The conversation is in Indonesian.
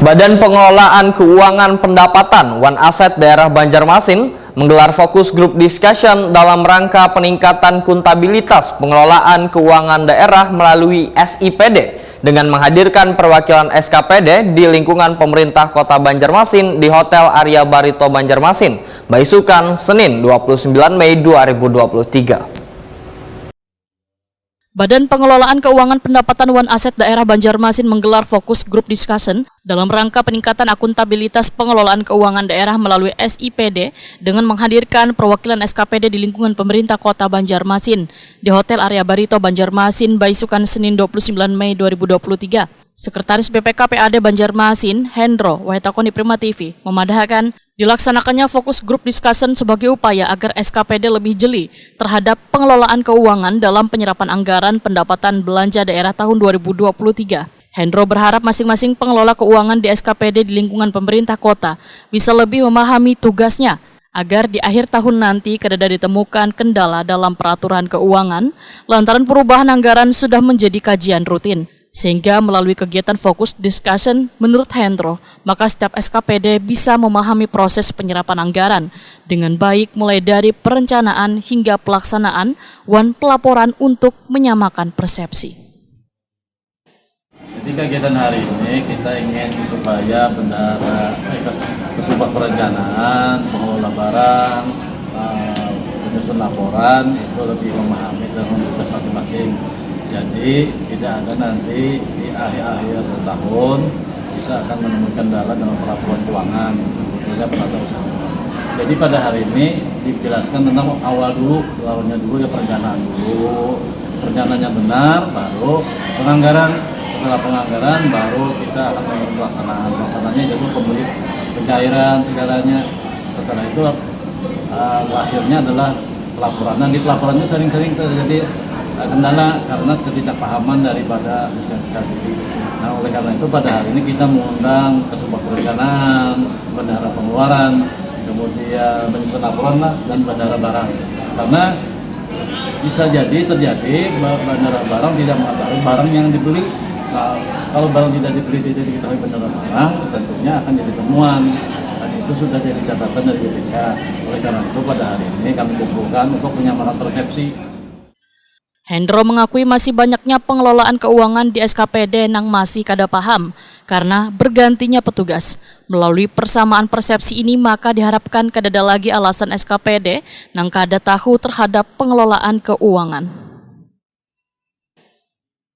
Badan Pengelolaan Keuangan Pendapatan One Asset Daerah Banjarmasin menggelar fokus group discussion dalam rangka peningkatan akuntabilitas pengelolaan keuangan daerah melalui SIPD dengan menghadirkan perwakilan SKPD di lingkungan pemerintah Kota Banjarmasin di Hotel Arya Barito Banjarmasin, Baisukan, Senin 29 Mei 2023. Badan Pengelolaan Keuangan Pendapatan One Asset Daerah Banjarmasin menggelar fokus group discussion dalam rangka peningkatan akuntabilitas pengelolaan keuangan daerah melalui SIPD dengan menghadirkan perwakilan SKPD di lingkungan pemerintah Kota Banjarmasin di Hotel Arya Barito Banjarmasin, Baisukan, Senin 29 Mei 2023. Sekretaris BPK PAD Banjarmasin, Hendro Wahetakoni Prima TV, memadahkan dilaksanakannya fokus group discussion sebagai upaya agar SKPD lebih jeli terhadap pengelolaan keuangan dalam penyerapan anggaran pendapatan belanja daerah tahun 2023. Hendro berharap masing-masing pengelola keuangan di SKPD di lingkungan pemerintah kota bisa lebih memahami tugasnya agar di akhir tahun nanti tidak ditemukan kendala dalam peraturan keuangan lantaran perubahan anggaran sudah menjadi kajian rutin. Sehingga melalui kegiatan fokus discussion, menurut Hendro, maka setiap SKPD bisa memahami proses penyerapan anggaran dengan baik mulai dari perencanaan hingga pelaksanaan pelaporan untuk menyamakan persepsi. Jadi kegiatan hari ini kita ingin supaya benar sebuah perencanaan, pengelola barang, penyusun laporan itu lebih memahami dengan tugas masing-masing. Jadi tidak ada nanti di akhir tahun bisa akan menemukan kendala dalam pelaporan keuangan, tentunya penata usaha. Jadi pada hari ini dijelaskan tentang awalnya dulu ya perencanaan dulu, perencanaannya benar, baru penganggaran. Setelah penganggaran baru kita akan melakukan pelaksanaan. Pelaksanaannya yaitu pencairan segalanya. Setelah itu akhirnya adalah pelaporan. Nah di pelaporannya sering-sering terjadi kendala karena ketidakpahaman daripada SKPD. Nah oleh karena itu pada hari ini kita mengundang ke sebuah perencanaan, bandara pengeluaran, kemudian penyusun laporan dan bandara barang. Karena bisa jadi terjadi bandara barang tidak mengetahui barang yang dibeli. Nah, kalau barang tidak dibeli tidak diketahui bandara barang, tentunya akan jadi temuan. Dan itu sudah jadi catatan dari BPK. Oleh karena itu pada hari ini kami kumpulkan untuk menyamakan persepsi. Hendro mengakui masih banyaknya pengelolaan keuangan di SKPD yang masih kada paham karena bergantinya petugas. Melalui persamaan persepsi ini maka diharapkan kada ada lagi alasan SKPD yang kada tahu terhadap pengelolaan keuangan.